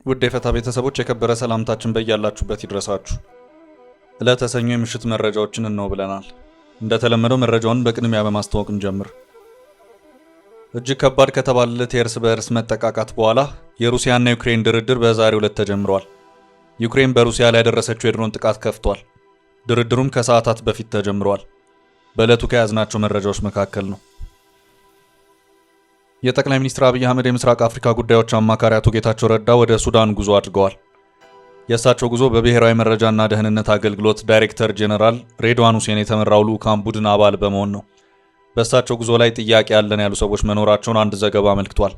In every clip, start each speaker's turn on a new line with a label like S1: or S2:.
S1: ውድ የፈታ ቤተሰቦች የከበረ ሰላምታችን በያላችሁበት ይድረሳችሁ። ዕለተ ሰኞ የምሽት መረጃዎችን ነው ብለናል። እንደተለመደው መረጃውን በቅድሚያ በማስተዋወቅ እንጀምር። እጅግ ከባድ ከተባለለት የእርስ በእርስ መጠቃቃት በኋላ የሩሲያና ዩክሬን ድርድር በዛሬው ዕለት ተጀምሯል። ዩክሬን በሩሲያ ላይ ያደረሰችው የድሮን ጥቃት ከፍቷል። ድርድሩም ከሰዓታት በፊት ተጀምሯል። በዕለቱ ከያዝናቸው መረጃዎች መካከል ነው። የጠቅላይ ሚኒስትር አብይ አህመድ የምስራቅ አፍሪካ ጉዳዮች አማካሪ አቶ ጌታቸው ረዳ ወደ ሱዳን ጉዞ አድርገዋል። የእሳቸው ጉዞ በብሔራዊ መረጃና ደህንነት አገልግሎት ዳይሬክተር ጄኔራል ሬድዋን ሁሴን የተመራው ልዑካን ቡድን አባል በመሆን ነው። በእሳቸው ጉዞ ላይ ጥያቄ ያለን ያሉ ሰዎች መኖራቸውን አንድ ዘገባ አመልክቷል።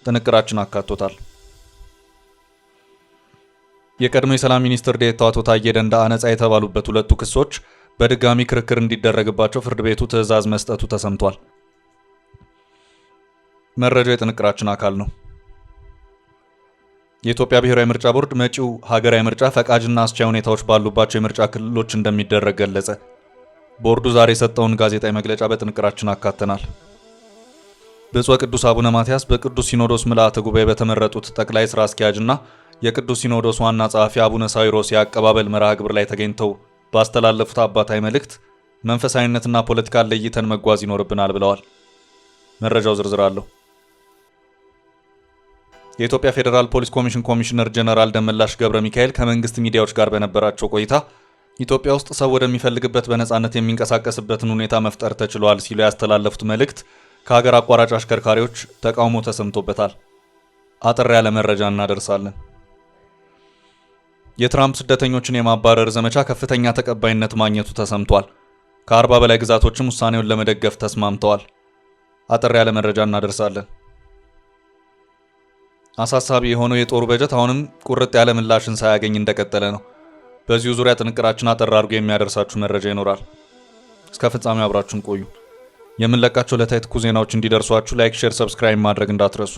S1: ጥንቅራችን አካቶታል። የቀድሞ የሰላም ሚኒስትር ዴኤታው አቶ ታዬ ደንደአ ነጻ የተባሉበት ሁለቱ ክሶች በድጋሚ ክርክር እንዲደረግባቸው ፍርድ ቤቱ ትዕዛዝ መስጠቱ ተሰምቷል። መረጃው የጥንቅራችን አካል ነው። የኢትዮጵያ ብሔራዊ ምርጫ ቦርድ መጪው ሀገራዊ ምርጫ ፈቃጅና አስቻይ ሁኔታዎች ባሉባቸው የምርጫ ክልሎች እንደሚደረግ ገለጸ። ቦርዱ ዛሬ የሰጠውን ጋዜጣዊ መግለጫ በጥንቅራችን አካተናል። ብፁዕ ቅዱስ አቡነ ማትያስ በቅዱስ ሲኖዶስ ምልዓተ ጉባኤ በተመረጡት ጠቅላይ ስራ አስኪያጅና የቅዱስ ሲኖዶስ ዋና ጸሐፊ አቡነ ሳዊሮስ የአቀባበል መርሃ ግብር ላይ ተገኝተው ባስተላለፉት አባታዊ መልእክት መንፈሳዊነትና ፖለቲካን ለይተን መጓዝ ይኖርብናል ብለዋል። መረጃው ዝርዝር አለው። የኢትዮጵያ ፌዴራል ፖሊስ ኮሚሽን ኮሚሽነር ጀነራል ደመላሽ ገብረ ሚካኤል ከመንግስት ሚዲያዎች ጋር በነበራቸው ቆይታ ኢትዮጵያ ውስጥ ሰው ወደሚፈልግበት በነጻነት የሚንቀሳቀስበትን ሁኔታ መፍጠር ተችሏል ሲሉ ያስተላለፉት መልእክት ከሀገር አቋራጭ አሽከርካሪዎች ተቃውሞ ተሰምቶበታል። አጠር ያለ መረጃ እናደርሳለን። የትራምፕ ስደተኞችን የማባረር ዘመቻ ከፍተኛ ተቀባይነት ማግኘቱ ተሰምቷል። ከ40 በላይ ግዛቶችም ውሳኔውን ለመደገፍ ተስማምተዋል። አጠር ያለ መረጃ እናደርሳለን። አሳሳቢ የሆነው የጦሩ በጀት አሁንም ቁርጥ ያለ ምላሽን ሳያገኝ እንደቀጠለ ነው። በዚሁ ዙሪያ ጥንቅራችን አጠር አድርጎ የሚያደርሳችሁ መረጃ ይኖራል። እስከ ፍጻሜው አብራችሁን ቆዩ። የምንለቃቸው ዕለታዊ ትኩስ ዜናዎች እንዲደርሷችሁ ላይክ፣ ሼር፣ ሰብስክራይብ ማድረግ እንዳትረሱ።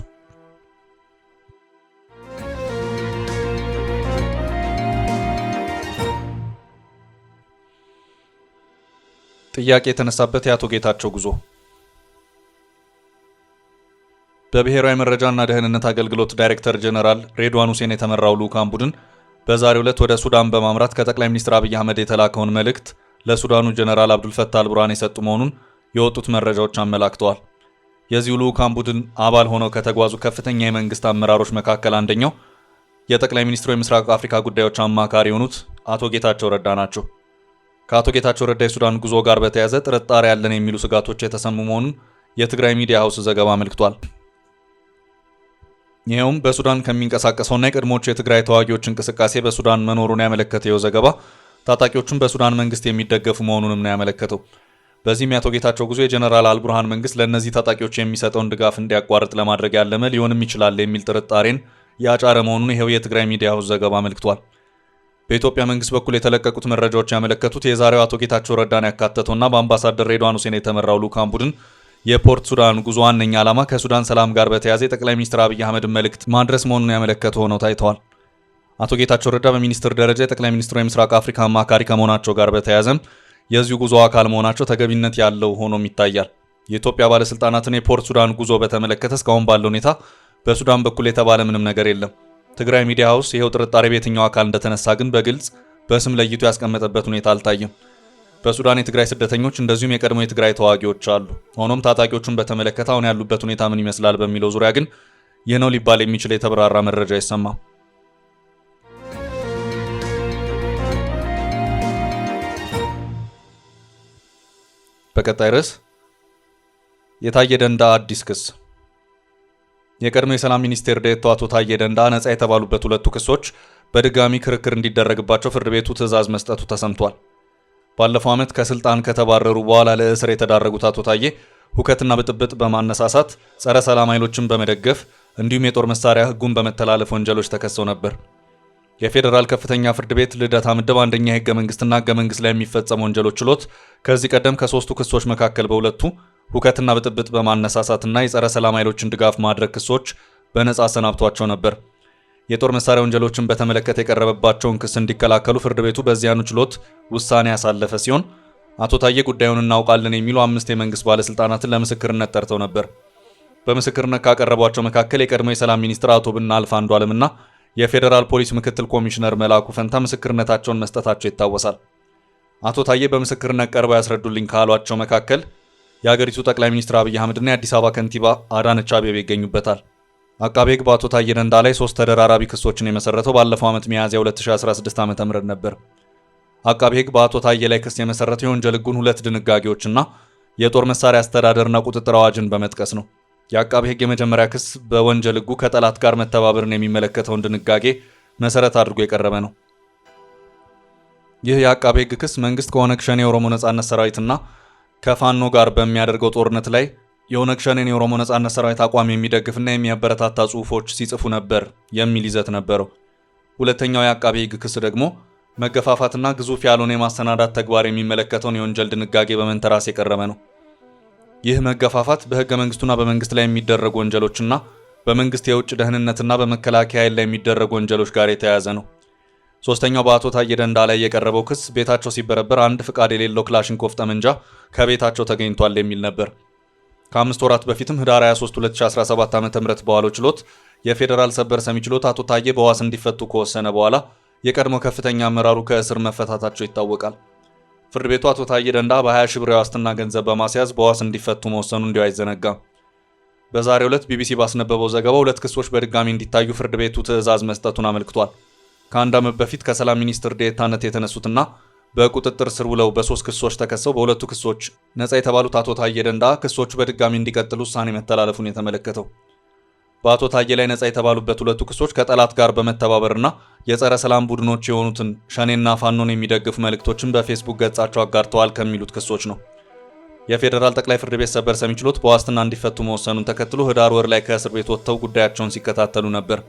S1: ጥያቄ የተነሳበት የአቶ ጌታቸው ጉዞ። በብሔራዊ መረጃና ደህንነት አገልግሎት ዳይሬክተር ጄኔራል ሬድዋን ሁሴን የተመራው ልዑካን ቡድን በዛሬው ዕለት ወደ ሱዳን በማምራት ከጠቅላይ ሚኒስትር አብይ አህመድ የተላከውን መልእክት ለሱዳኑ ጄኔራል አብዱልፈታህ አልቡርሃን የሰጡ መሆኑን የወጡት መረጃዎች አመላክተዋል። የዚሁ ልዑካን ቡድን አባል ሆነው ከተጓዙ ከፍተኛ የመንግስት አመራሮች መካከል አንደኛው የጠቅላይ ሚኒስትሩ የምስራቅ አፍሪካ ጉዳዮች አማካሪ የሆኑት አቶ ጌታቸው ረዳ ናቸው። ከአቶ ጌታቸው ረዳ የሱዳን ጉዞ ጋር በተያያዘ ጥርጣሬ ያለን የሚሉ ስጋቶች የተሰሙ መሆኑን የትግራይ ሚዲያ ሃውስ ዘገባ አመልክቷል። ይኸውም በሱዳን ከሚንቀሳቀሰውና የቀድሞቹ የትግራይ ተዋጊዎች እንቅስቃሴ በሱዳን መኖሩን ያመለከተው ዘገባ ታጣቂዎቹን በሱዳን መንግስት የሚደገፉ መሆኑንም ነው ያመለከተው። በዚህም የአቶ ጌታቸው ጉዞ የጀነራል አልቡርሃን መንግስት ለእነዚህ ታጣቂዎች የሚሰጠውን ድጋፍ እንዲያቋርጥ ለማድረግ ያለመ ሊሆንም ይችላል የሚል ጥርጣሬን ያጫረ መሆኑን ይኸው የትግራይ ሚዲያ ሃውስ ዘገባ አመልክቷል። በኢትዮጵያ መንግስት በኩል የተለቀቁት መረጃዎች ያመለከቱት የዛሬው አቶ ጌታቸው ረዳን ያካተተውና በአምባሳደር ሬድዋን ሁሴን የተመራው ልዑካን ቡድን የፖርት ሱዳን ጉዞ ዋነኛ ዓላማ ከሱዳን ሰላም ጋር በተያያዘ የጠቅላይ ሚኒስትር አብይ አህመድን መልእክት ማድረስ መሆኑን ያመለከቱ ሆነው ታይተዋል። አቶ ጌታቸው ረዳ በሚኒስትር ደረጃ የጠቅላይ ሚኒስትሩ የምስራቅ አፍሪካ አማካሪ ከመሆናቸው ጋር በተያያዘም የዚሁ ጉዞ አካል መሆናቸው ተገቢነት ያለው ሆኖም ይታያል። የኢትዮጵያ ባለስልጣናትን የፖርት ሱዳን ጉዞ በተመለከተ እስካሁን ባለው ሁኔታ በሱዳን በኩል የተባለ ምንም ነገር የለም። ትግራይ ሚዲያ ሃውስ ይሄው ጥርጣሬ በየትኛው አካል እንደተነሳ ግን በግልጽ በስም ለይቶ ያስቀመጠበት ሁኔታ አልታየም። በሱዳን የትግራይ ስደተኞች እንደዚሁም የቀድሞ የትግራይ ተዋጊዎች አሉ። ሆኖም ታጣቂዎቹን በተመለከተ አሁን ያሉበት ሁኔታ ምን ይመስላል በሚለው ዙሪያ ግን ይህ ነው ሊባል የሚችል የተብራራ መረጃ አይሰማም። በቀጣይ ርዕስ የታዬ ደንደአ አዲስ ክስ። የቀድሞ የሰላም ሚኒስቴር ዴኤታው አቶ ታዬ ደንደአ ነጻ የተባሉበት ሁለቱ ክሶች በድጋሚ ክርክር እንዲደረግባቸው ፍርድ ቤቱ ትዕዛዝ መስጠቱ ተሰምቷል። ባለፈው ዓመት ከስልጣን ከተባረሩ በኋላ ለእስር የተዳረጉት አቶ ታዬ ሁከትና ብጥብጥ በማነሳሳት ጸረ ሰላም ኃይሎችን በመደገፍ እንዲሁም የጦር መሳሪያ ሕጉን በመተላለፍ ወንጀሎች ተከሰው ነበር። የፌዴራል ከፍተኛ ፍርድ ቤት ልደታ ምድብ አንደኛ የሕገ መንግስትና ሕገ መንግስት ላይ የሚፈጸሙ ወንጀሎች ችሎት ከዚህ ቀደም ከሶስቱ ክሶች መካከል በሁለቱ ሁከትና ብጥብጥ በማነሳሳትና የጸረ ሰላም ኃይሎችን ድጋፍ ማድረግ ክሶች በነጻ አሰናብቷቸው ነበር። የጦር መሳሪያ ወንጀሎችን በተመለከተ የቀረበባቸውን ክስ እንዲከላከሉ ፍርድ ቤቱ በዚያኑ ችሎት ውሳኔ ያሳለፈ ሲሆን አቶ ታዬ ጉዳዩን እናውቃለን የሚሉ 5 የመንግስት ባለስልጣናትን ለምስክርነት ጠርተው ነበር። በምስክርነት ካቀረቧቸው መካከል የቀድሞ የሰላም ሚኒስትር አቶ ብናልፍ አንዱዓለምና የፌዴራል ፖሊስ ምክትል ኮሚሽነር መላኩ ፈንታ ምስክርነታቸውን መስጠታቸው ይታወሳል። አቶ ታዬ በምስክርነት ቀርበው ያስረዱልኝ ካሏቸው መካከል የሀገሪቱ ጠቅላይ ሚኒስትር አብይ አህመድና የአዲስ አበባ ከንቲባ አዳነች አቤቤ ይገኙበታል። አቃቤ ሕግ በአቶ ታዬ ደንዳ ላይ 3 ተደራራቢ ክሶችን የመሰረተው ባለፈው ዓመት ሚያዝያ 2016 ዓ.ም ነበር። አቃቤ ሕግ በአቶ ታዬ ላይ ክስ የመሰረተው የወንጀል ሕጉን 2 ድንጋጌዎችና የጦር መሳሪያ አስተዳደርና ቁጥጥር አዋጅን በመጥቀስ ነው። የአቃቤ ሕግ የመጀመሪያ ክስ በወንጀል ሕጉ ከጠላት ጋር መተባበርን የሚመለከተውን ድንጋጌ መሰረት አድርጎ የቀረበ ነው። ይህ የአቃቤ ሕግ ክስ መንግስት ከኦነግ ሸኔ የኦሮሞ ነጻነት ሰራዊትና ከፋኖ ጋር በሚያደርገው ጦርነት ላይ የኦነግ ሸኔን የኦሮሞ ነጻነት ሰራዊት አቋም የሚደግፍና የሚያበረታታ ጽሑፎች ሲጽፉ ነበር የሚል ይዘት ነበረው። ሁለተኛው የአቃቤ ሕግ ክስ ደግሞ መገፋፋትና ግዙፍ ያልሆነ የማሰናዳት ተግባር የሚመለከተውን የወንጀል ድንጋጌ በመንተራስ የቀረበ ነው። ይህ መገፋፋት በህገ መንግስቱና በመንግስት ላይ የሚደረጉ ወንጀሎችና በመንግስት የውጭ ደህንነትና በመከላከያ ኃይል ላይ የሚደረጉ ወንጀሎች ጋር የተያያዘ ነው። ሶስተኛው በአቶ ታዬ ደንዳ ላይ የቀረበው ክስ ቤታቸው ሲበረበር አንድ ፍቃድ የሌለው ክላሽንኮቭ ጠመንጃ ከቤታቸው ተገኝቷል የሚል ነበር። ከ5 ወራት በፊትም ህዳር 23 2017 ዓ.ም በዋለው ችሎት የፌዴራል ሰበር ሰሚ ችሎት አቶ ታዬ በዋስ እንዲፈቱ ከወሰነ በኋላ የቀድሞ ከፍተኛ አመራሩ ከእስር መፈታታቸው ይታወቃል። ፍርድ ቤቱ አቶ ታዬ ደንዳ በ20 ሺህ ብር የዋስትና ገንዘብ በማስያዝ በዋስ እንዲፈቱ መወሰኑ እንዲሁ አይዘነጋም። በዛሬው ዕለት ቢቢሲ ባስነበበው ዘገባው 2 ክሶች በድጋሚ እንዲታዩ ፍርድ ቤቱ ትዕዛዝ መስጠቱን አመልክቷል። ከአንድ ዓመት በፊት ከሰላም ሚኒስትር ዴኤታነት የተነሱትና በቁጥጥር ስር ውለው በ3 ክሶች ተከሰው በሁለቱ ክሶች ነጻ የተባሉት አቶ ታዬ ደንዳ ክሶቹ በድጋሚ እንዲቀጥሉ ውሳኔ መተላለፉን የተመለከተው በአቶ ታዬ ላይ ነጻ የተባሉበት ሁለቱ ክሶች ከጠላት ጋር በመተባበርና የጸረ ሰላም ቡድኖች የሆኑትን ሸኔና ፋኖን የሚደግፉ መልእክቶችን በፌስቡክ ገጻቸው አጋርተዋል ከሚሉት ክሶች ነው። የፌዴራል ጠቅላይ ፍርድ ቤት ሰበር ሰሚ ችሎት በዋስትና እንዲፈቱ መወሰኑን ተከትሎ ህዳር ወር ላይ ከእስር ቤት ወጥተው ጉዳያቸውን ሲከታተሉ ነበር።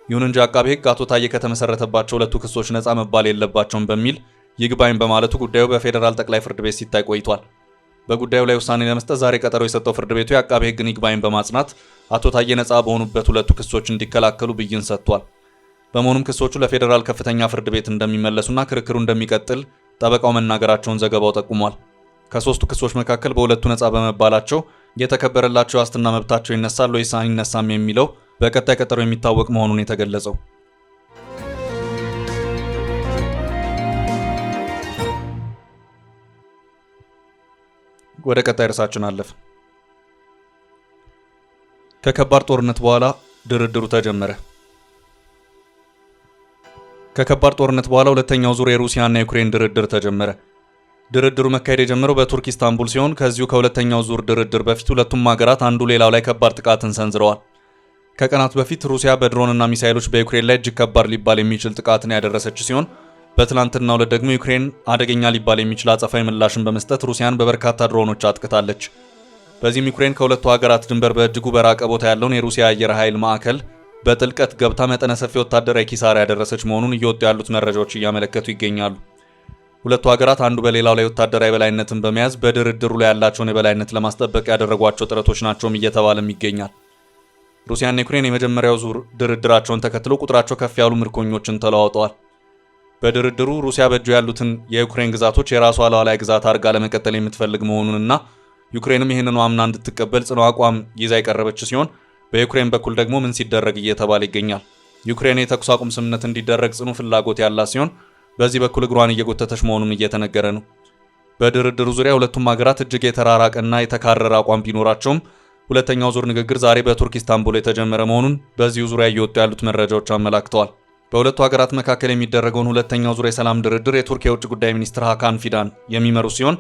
S1: ይሁን እንጂ አቃቤ ሕግ አቶ ታዬ ከተመሰረተባቸው ሁለቱ ክሶች ነጻ መባል የለባቸውም በሚል ይግባኝ በማለቱ ጉዳዩ በፌዴራል ጠቅላይ ፍርድ ቤት ሲታይ ቆይቷል። በጉዳዩ ላይ ውሳኔ ለመስጠት ዛሬ ቀጠሮ የሰጠው ፍርድ ቤቱ የአቃቤ ሕግን ይግባኝ በማጽናት አቶ ታዬ ነጻ በሆኑበት ሁለቱ ክሶች እንዲከላከሉ ብይን ሰጥቷል። በመሆኑም ክሶቹ ለፌዴራል ከፍተኛ ፍርድ ቤት እንደሚመለሱና ክርክሩ እንደሚቀጥል ጠበቃው መናገራቸውን ዘገባው ጠቁሟል። ከ3ቱ ክሶች መካከል በሁለቱ ነጻ በመባላቸው የተከበረላቸው የዋስትና መብታቸው ይነሳል ወይስ አይነሳም የሚለው በቀጣይ ቀጠሮ የሚታወቅ መሆኑን የተገለጸው። ወደ ቀጣይ ርዕሳችን አለፍ። ከከባድ ጦርነት በኋላ ድርድሩ ተጀመረ። ከከባድ ጦርነት በኋላ ሁለተኛው ዙር የሩሲያና የዩክሬን ድርድር ተጀመረ። ድርድሩ መካሄድ የጀመረው በቱርክ ኢስታንቡል ሲሆን ከዚሁ ከሁለተኛው ዙር ድርድር በፊት ሁለቱም ሀገራት አንዱ ሌላው ላይ ከባድ ጥቃትን ሰንዝረዋል። ከቀናት በፊት ሩሲያ በድሮንና ሚሳይሎች በዩክሬን ላይ እጅግ ከባድ ሊባል የሚችል ጥቃትን ያደረሰች ሲሆን በትላንትናው ዕለት ደግሞ ዩክሬን አደገኛ ሊባል የሚችል አጸፋዊ ምላሽን በመስጠት ሩሲያን በበርካታ ድሮኖች አጥቅታለች። በዚህም ዩክሬን ከሁለቱ ሀገራት ድንበር በእጅጉ በራቀ ቦታ ያለውን የሩሲያ አየር ኃይል ማዕከል በጥልቀት ገብታ መጠነ ሰፊ ወታደራዊ ኪሳራ ያደረሰች መሆኑን እየወጡ ያሉት መረጃዎች እያመለከቱ ይገኛሉ። ሁለቱ ሀገራት አንዱ በሌላው ላይ ወታደራዊ የበላይነትን በመያዝ በድርድሩ ላይ ያላቸውን የበላይነት ለማስጠበቅ ያደረጓቸው ጥረቶች ናቸውም እየተባለም ይገኛል። ሩሲያና ዩክሬን የመጀመሪያው ዙር ድርድራቸውን ተከትሎ ቁጥራቸው ከፍ ያሉ ምርኮኞችን ተለዋውጠዋል። በድርድሩ ሩሲያ በእጁ ያሉትን የዩክሬን ግዛቶች የራሷ ሉዓላዊ ግዛት አድርጋ ለመቀጠል የምትፈልግ መሆኑንና ዩክሬንም ይህንኑ አምና እንድትቀበል ጽኑ አቋም ይዛ የቀረበች ሲሆን በዩክሬን በኩል ደግሞ ምን ሲደረግ እየተባለ ይገኛል። ዩክሬን የተኩስ አቁም ስምምነት እንዲደረግ ጽኑ ፍላጎት ያላት ሲሆን በዚህ በኩል እግሯን እየጎተተች መሆኑን እየተነገረ ነው። በድርድሩ ዙሪያ ሁለቱም ሀገራት እጅግ የተራራቀና የተካረረ አቋም ቢኖራቸውም ሁለተኛው ዙር ንግግር ዛሬ በቱርክ ኢስታንቡል የተጀመረ መሆኑን በዚሁ ዙሪያ እየወጡ ያሉት መረጃዎች አመላክተዋል። በሁለቱ ሀገራት መካከል የሚደረገውን ሁለተኛው ዙር የሰላም ድርድር የቱርክ የውጭ ጉዳይ ሚኒስትር ሃካን ፊዳን የሚመሩ ሲሆን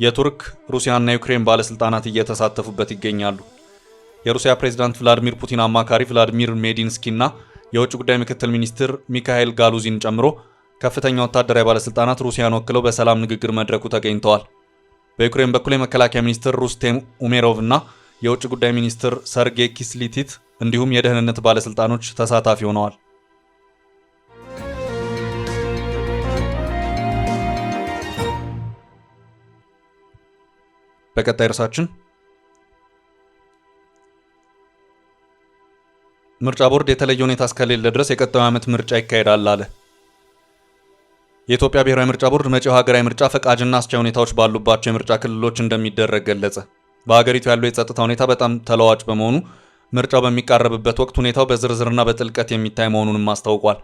S1: የቱርክ ሩሲያና ዩክሬን ባለስልጣናት እየተሳተፉበት ይገኛሉ። የሩሲያ ፕሬዝዳንት ቭላዲሚር ፑቲን አማካሪ ቭላዲሚር ሜዲንስኪና የውጭ ጉዳይ ምክትል ሚኒስትር ሚካኤል ጋሉዚን ጨምሮ ከፍተኛ ወታደራዊ ባለስልጣናት ሩሲያን ወክለው በሰላም ንግግር መድረኩ ተገኝተዋል። በዩክሬን በኩል የመከላከያ ሚኒስትር ሩስቴም ኡሜሮቭ እና የውጭ ጉዳይ ሚኒስትር ሰርጌይ ኪስሊቲት እንዲሁም የደህንነት ባለስልጣኖች ተሳታፊ ሆነዋል። በቀጣይ ርዕሳችን ምርጫ ቦርድ የተለየ ሁኔታ እስከሌለ ድረስ የቀጣዩ ዓመት ምርጫ ይካሄዳል አለ። የኢትዮጵያ ብሔራዊ ምርጫ ቦርድ መጪው ሀገራዊ ምርጫ ፈቃጅና አስቻይ ሁኔታዎች ባሉባቸው የምርጫ ክልሎች እንደሚደረግ ገለጸ። በሀገሪቱ ያለው የጸጥታ ሁኔታ በጣም ተለዋጭ በመሆኑ ምርጫው በሚቃረብበት ወቅት ሁኔታው በዝርዝርና በጥልቀት የሚታይ መሆኑንም አስታውቋል።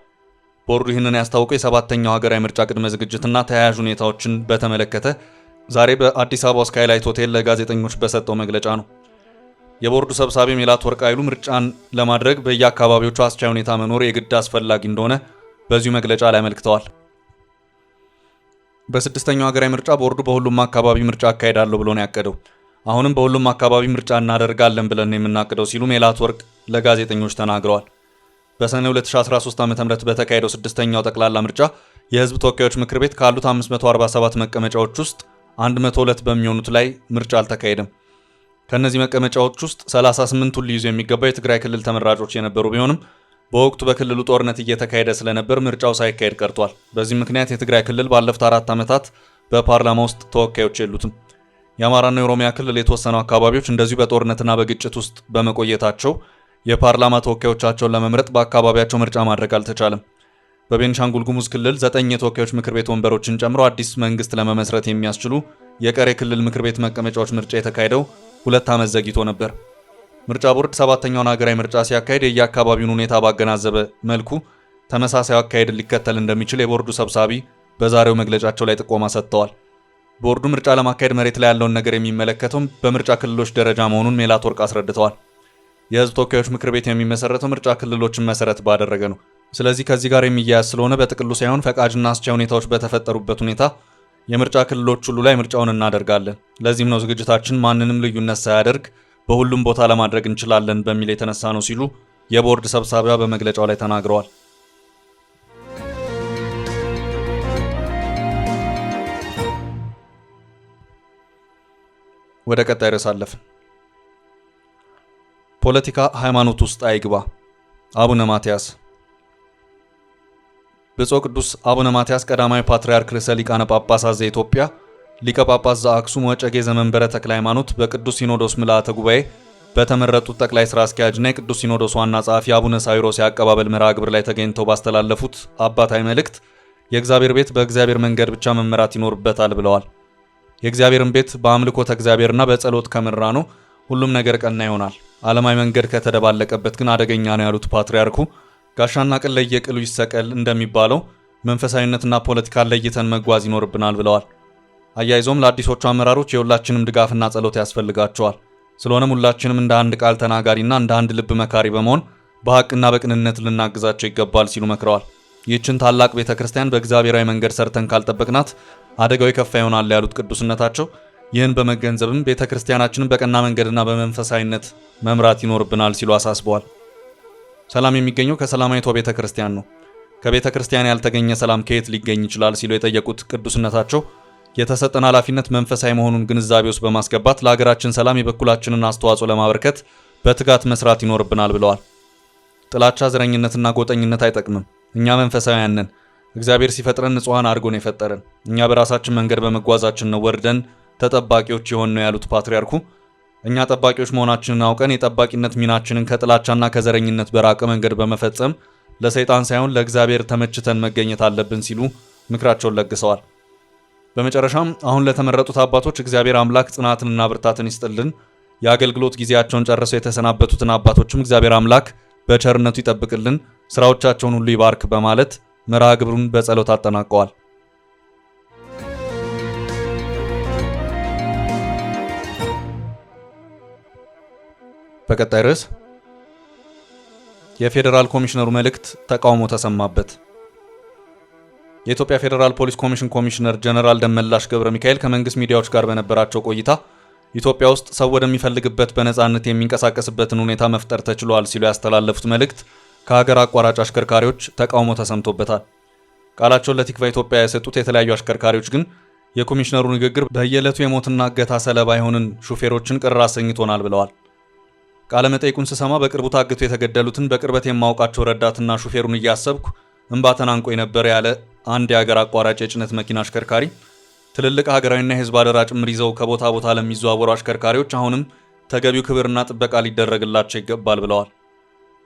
S1: ቦርዱ ይህንን ያስታወቀው የሰባተኛው ሀገራዊ ምርጫ ቅድመ ዝግጅትና ተያያዥ ሁኔታዎችን በተመለከተ ዛሬ በአዲስ አበባ ስካይላይት ሆቴል ለጋዜጠኞች በሰጠው መግለጫ ነው። የቦርዱ ሰብሳቢ ሜላትወርቅ ኃይሉ ምርጫን ለማድረግ በየአካባቢዎቹ አስቻይ ሁኔታ መኖር የግድ አስፈላጊ እንደሆነ በዚሁ መግለጫ ላይ አመልክተዋል። በስድስተኛው ሀገራዊ ምርጫ ቦርዱ በሁሉም አካባቢ ምርጫ አካሄዳለሁ ብሎ ነው ያቀደው። አሁንም በሁሉም አካባቢ ምርጫ እናደርጋለን ብለን የምናቅደው ሲሉ ሜላትወርቅ ለጋዜጠኞች ተናግረዋል። በሰኔ 2013 ዓ.ም በተካሄደው ስድስተኛው ጠቅላላ ምርጫ የህዝብ ተወካዮች ምክር ቤት ካሉት 547 መቀመጫዎች ውስጥ 102 በሚሆኑት ላይ ምርጫ አልተካሄደም። ከነዚህ መቀመጫዎች ውስጥ 38ቱን ሊይዙ የሚገባው የትግራይ ክልል ተመራጮች የነበሩ ቢሆንም በወቅቱ በክልሉ ጦርነት እየተካሄደ ስለነበር ምርጫው ሳይካሄድ ቀርቷል። በዚህ ምክንያት የትግራይ ክልል ባለፉት 4 ዓመታት በፓርላማ ውስጥ ተወካዮች የሉትም። የአማራና የኦሮሚያ ክልል የተወሰኑ አካባቢዎች እንደዚሁ በጦርነትና በግጭት ውስጥ በመቆየታቸው የፓርላማ ተወካዮቻቸውን ለመምረጥ በአካባቢያቸው ምርጫ ማድረግ አልተቻለም። በቤንሻንጉል ጉሙዝ ክልል 9 የተወካዮች ምክር ቤት ወንበሮችን ጨምሮ አዲስ መንግስት ለመመስረት የሚያስችሉ የቀሪ ክልል ምክር ቤት መቀመጫዎች ምርጫ የተካሄደው 2 ዓመት ዘግይቶ ነበር። ምርጫ ቦርድ ሰባተኛውን ሀገራዊ ምርጫ ሲያካሄድ የየአካባቢውን ሁኔታ ባገናዘበ መልኩ ተመሳሳይ አካሄድን ሊከተል እንደሚችል የቦርዱ ሰብሳቢ በዛሬው መግለጫቸው ላይ ጥቆማ ሰጥተዋል። ቦርዱ ምርጫ ለማካሄድ መሬት ላይ ያለውን ነገር የሚመለከተው በምርጫ ክልሎች ደረጃ መሆኑን ሜላትወርቅ አስረድተዋል። የህዝብ ተወካዮች ምክር ቤት የሚመሰረተው ምርጫ ክልሎችን መሰረት ባደረገ ነው። ስለዚህ ከዚህ ጋር የሚያያዝ ስለሆነ በጥቅሉ ሳይሆን ፈቃጅና አስቻይ ሁኔታዎች በተፈጠሩበት ሁኔታ የምርጫ ክልሎች ሁሉ ላይ ምርጫውን እናደርጋለን። ለዚህም ነው ዝግጅታችን ማንንም ልዩነት ሳያደርግ በሁሉም ቦታ ለማድረግ እንችላለን በሚል የተነሳ ነው ሲሉ የቦርድ ሰብሳቢዋ በመግለጫው ላይ ተናግረዋል። ወደ ቀጣይ ርዕስ አለፍን። ፖለቲካ ሃይማኖት ውስጥ አይግባ። አቡነ ማትያስ። ብፁዕ ቅዱስ አቡነ ማትያስ ቀዳማዊ ፓትርያርክ ርዕሰ ሊቃነ ጳጳሳት ዘኢትዮጵያ ሊቀ ጳጳስ ዘአክሱም ወዕጨጌ ዘመንበረ ተክለ ሃይማኖት በቅዱስ ሲኖዶስ ምልዓተ ጉባኤ በተመረጡት ጠቅላይ ስራ አስኪያጅና የቅዱስ ሲኖዶስ ዋና ጸሐፊ አቡነ ሳዊሮስ የአቀባበል መርሃ ግብር ላይ ተገኝተው ባስተላለፉት አባታዊ መልእክት የእግዚአብሔር ቤት በእግዚአብሔር መንገድ ብቻ መመራት ይኖርበታል ብለዋል። የእግዚአብሔርን ቤት በአምልኮተ እግዚአብሔርና በጸሎት ከመራ ነው ሁሉም ነገር ቀና ይሆናል። ዓለማዊ መንገድ ከተደባለቀበት ግን አደገኛ ነው ያሉት ፓትርያርኩ ጋሻና ቅል ለየቅሉ ይሰቀል እንደሚባለው መንፈሳዊነትና ፖለቲካን ለይተን መጓዝ ይኖርብናል ብለዋል። አያይዞም ለአዲሶቹ አመራሮች የሁላችንም ድጋፍና ጸሎት ያስፈልጋቸዋል። ስለሆነም ሁላችንም እንደ አንድ ቃል ተናጋሪና እንደ አንድ ልብ መካሪ በመሆን በሐቅና በቅንነት ልናግዛቸው ይገባል ሲሉ መክረዋል። ይህችን ታላቅ ቤተ ክርስቲያን በእግዚአብሔራዊ መንገድ ሰርተን ካልጠበቅናት አደጋው የከፋ ይሆናል ያሉት ቅዱስነታቸው ይህን በመገንዘብም ቤተ ክርስቲያናችንን በቀና መንገድና በመንፈሳዊነት መምራት ይኖርብናል ሲሉ አሳስበዋል። ሰላም የሚገኘው ከሰላማዊቷ ቤተ ክርስቲያን ነው። ከቤተ ክርስቲያን ያልተገኘ ሰላም ከየት ሊገኝ ይችላል ሲሉ የጠየቁት ቅዱስነታቸው የተሰጠን ኃላፊነት መንፈሳዊ መሆኑን ግንዛቤ ውስጥ በማስገባት ለሀገራችን ሰላም የበኩላችንን አስተዋጽኦ ለማበርከት በትጋት መስራት ይኖርብናል ብለዋል። ጥላቻ፣ ዘረኝነትና ጎጠኝነት አይጠቅምም። እኛ መንፈሳውያን ነን። እግዚአብሔር ሲፈጥረን ንጹሐን አድርጎ ነው የፈጠረን። እኛ በራሳችን መንገድ በመጓዛችን ነው ወርደን ተጠባቂዎች የሆን ነው ያሉት ፓትርያርኩ እኛ ጠባቂዎች መሆናችንን አውቀን የጠባቂነት ሚናችንን ከጥላቻና ከዘረኝነት በራቀ መንገድ በመፈጸም ለሰይጣን ሳይሆን ለእግዚአብሔር ተመችተን መገኘት አለብን ሲሉ ምክራቸውን ለግሰዋል። በመጨረሻም አሁን ለተመረጡት አባቶች እግዚአብሔር አምላክ ጽናትንና ብርታትን ይስጥልን። የአገልግሎት ጊዜያቸውን ጨርሰው የተሰናበቱትን አባቶችም እግዚአብሔር አምላክ በቸርነቱ ይጠብቅልን፣ ስራዎቻቸውን ሁሉ ይባርክ በማለት መርሃ ግብሩን በጸሎት አጠናቀዋል። በቀጣይ ርዕስ የፌዴራል ኮሚሽነሩ መልእክት ተቃውሞ ተሰማበት። የኢትዮጵያ ፌዴራል ፖሊስ ኮሚሽን ኮሚሽነር ጀነራል ደመላሽ ገብረ ሚካኤል ከመንግስት ሚዲያዎች ጋር በነበራቸው ቆይታ ኢትዮጵያ ውስጥ ሰው ወደሚፈልግበት በነፃነት የሚንቀሳቀስበትን ሁኔታ መፍጠር ተችሏል ሲሉ ያስተላለፉት መልእክት ከሀገር አቋራጭ አሽከርካሪዎች ተቃውሞ ተሰምቶበታል። ቃላቸውን ለቲክቫ ኢትዮጵያ የሰጡት የተለያዩ አሽከርካሪዎች ግን የኮሚሽነሩ ንግግር በየዕለቱ የሞትና እገታ ሰለባ የሆንን ሹፌሮችን ቅር አሰኝቶናል ብለዋል። ቃለ መጠይቁን ስሰማ በቅርቡ ታግተው የተገደሉትን በቅርበት የማውቃቸው ረዳትና ሹፌሩን እያሰብኩ እንባ ተናንቆኝ ነበር ያለ አንድ የሀገር አቋራጭ የጭነት መኪና አሽከርካሪ ትልልቅ ሀገራዊና የህዝብ አደራ ጭምር ይዘው ከቦታ ቦታ ለሚዘዋወሩ አሽከርካሪዎች አሁንም ተገቢው ክብርና ጥበቃ ሊደረግላቸው ይገባል ብለዋል።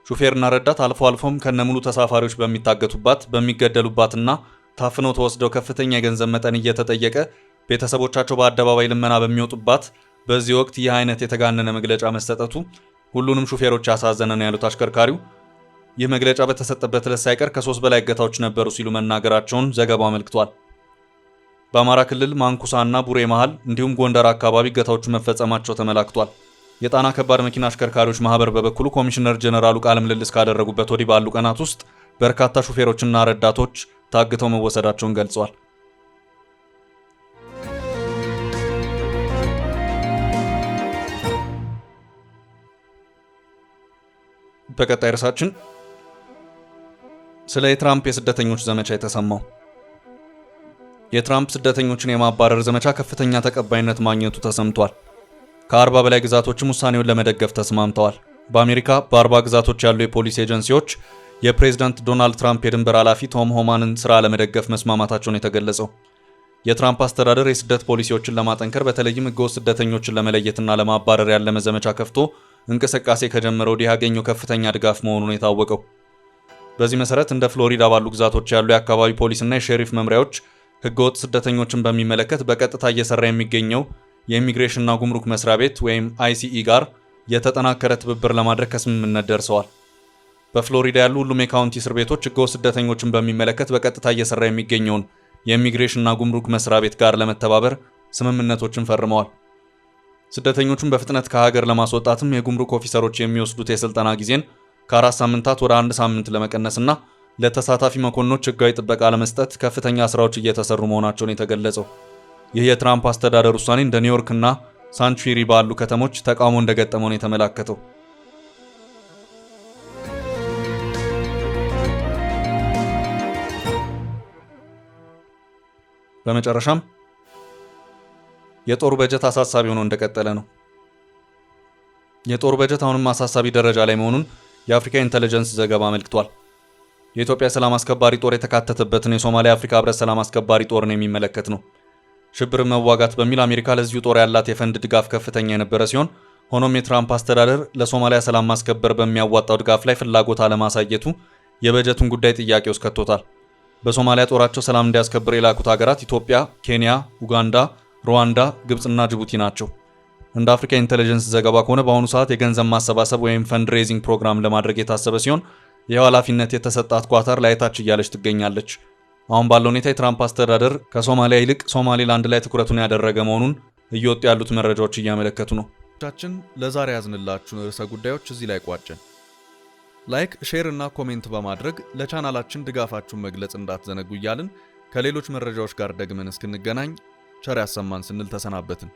S1: ሹፌርና ረዳት አልፎ አልፎም ከነሙሉ ተሳፋሪዎች በሚታገቱባት በሚገደሉባትና ታፍነው ተወስደው ከፍተኛ የገንዘብ መጠን እየተጠየቀ ቤተሰቦቻቸው በአደባባይ ልመና በሚወጡባት በዚህ ወቅት ይህ አይነት የተጋነነ መግለጫ መሰጠቱ ሁሉንም ሹፌሮች ያሳዘነ ነው ያሉት አሽከርካሪው ይህ መግለጫ በተሰጠበት ዕለት ሳይቀር ከ3 በላይ እገታዎች ነበሩ ሲሉ መናገራቸውን ዘገባው አመልክቷል። በአማራ ክልል ማንኩሳና ቡሬ መሃል እንዲሁም ጎንደር አካባቢ እገታዎቹ መፈጸማቸው ተመላክቷል። የጣና ከባድ መኪና አሽከርካሪዎች ማህበር በበኩሉ ኮሚሽነር ጀነራሉ ቃለ ምልልስ ካደረጉበት ወዲህ ባሉ ቀናት ውስጥ በርካታ ሹፌሮችና ረዳቶች ታግተው መወሰዳቸውን ገልጸዋል። በቀጣይ ርዕሳችን ስለ የትራምፕ የስደተኞች ዘመቻ የተሰማው። የትራምፕ ስደተኞችን የማባረር ዘመቻ ከፍተኛ ተቀባይነት ማግኘቱ ተሰምቷል። ከ40 በላይ ግዛቶችም ውሳኔውን ለመደገፍ ተስማምተዋል። በአሜሪካ በ40 ግዛቶች ያሉ የፖሊስ ኤጀንሲዎች የፕሬዝዳንት ዶናልድ ትራምፕ የድንበር ኃላፊ ቶም ሆማንን ስራ ለመደገፍ መስማማታቸውን የተገለጸው የትራምፕ አስተዳደር የስደት ፖሊሲዎችን ለማጠንከር በተለይም ህገወጥ ስደተኞችን ለመለየትና ለማባረር ያለመ ዘመቻ ከፍቶ እንቅስቃሴ ከጀመረ ወዲህ ያገኘው ከፍተኛ ድጋፍ መሆኑን የታወቀው። በዚህ መሰረት እንደ ፍሎሪዳ ባሉ ግዛቶች ያሉ የአካባቢ ፖሊስና የሼሪፍ መምሪያዎች ህገወጥ ስደተኞችን በሚመለከት በቀጥታ እየሰራ የሚገኘው የኢሚግሬሽንና ጉምሩክ መስሪያ ቤት ወይም ICE ጋር የተጠናከረ ትብብር ለማድረግ ከስምምነት ደርሰዋል። በፍሎሪዳ ያሉ ሁሉም የካውንቲ እስር ቤቶች ህገወጥ ስደተኞችን በሚመለከት በቀጥታ እየሰራ የሚገኘውን የኢሚግሬሽንና ጉምሩክ መስሪያ ቤት ጋር ለመተባበር ስምምነቶችን ፈርመዋል። ስደተኞቹን በፍጥነት ከሀገር ለማስወጣትም የጉምሩክ ኦፊሰሮች የሚወስዱት የስልጠና ጊዜን ከ4 ሳምንታት ወደ 1 ሳምንት ለመቀነስና ለተሳታፊ መኮንኖች ህጋዊ ጥበቃ ለመስጠት ከፍተኛ ስራዎች እየተሰሩ መሆናቸውን የተገለጸው ይህ የትራምፕ አስተዳደር ውሳኔ እንደ ኒውዮርክ እና ሳንቹሪ ባሉ ከተሞች ተቃውሞ እንደገጠመው ነው የተመላከተው። በመጨረሻም የጦር በጀት አሳሳቢ ሆኖ እንደቀጠለ ነው። የጦር በጀት አሁንም አሳሳቢ ደረጃ ላይ መሆኑን የአፍሪካ ኢንተለጀንስ ዘገባ አመልክቷል። የኢትዮጵያ ሰላም አስከባሪ ጦር የተካተተበትን የሶማሊያ አፍሪካ ህብረት ሰላም አስከባሪ ጦርን የሚመለከት ነው። ሽብርን መዋጋት በሚል አሜሪካ ለዚሁ ጦር ያላት የፈንድ ድጋፍ ከፍተኛ የነበረ ሲሆን ሆኖም የትራምፕ አስተዳደር ለሶማሊያ ሰላም ማስከበር በሚያዋጣው ድጋፍ ላይ ፍላጎት አለማሳየቱ የበጀቱን ጉዳይ ጥያቄ ውስጥ ከቶታል። በሶማሊያ ጦራቸው ሰላም እንዲያስከብር የላኩት ሀገራት ኢትዮጵያ፣ ኬንያ፣ ኡጋንዳ፣ ሩዋንዳ፣ ግብጽና ጅቡቲ ናቸው። እንደ አፍሪካ ኢንተለጀንስ ዘገባ ከሆነ በአሁኑ ሰዓት የገንዘብ ማሰባሰብ ወይም ፈንድ ሬዚንግ ፕሮግራም ለማድረግ የታሰበ ሲሆን ይህው ኃላፊነት የተሰጣት ኳታር ላይታች እያለች ትገኛለች። አሁን ባለው ሁኔታ የትራምፕ አስተዳደር ከሶማሊያ ይልቅ ሶማሌላንድ ላይ ትኩረቱን ያደረገ መሆኑን እየወጡ ያሉት መረጃዎች እያመለከቱ ነው። ቻችን ለዛሬ ያዝንላችሁን ርዕሰ ጉዳዮች እዚህ ላይ ቋጨን። ላይክ፣ ሼር እና ኮሜንት በማድረግ ለቻናላችን ድጋፋችሁን መግለጽ እንዳትዘነጉ እያልን ከሌሎች መረጃዎች ጋር ደግመን እስክንገናኝ ቸር ያሰማን ስንል ተሰናበትን።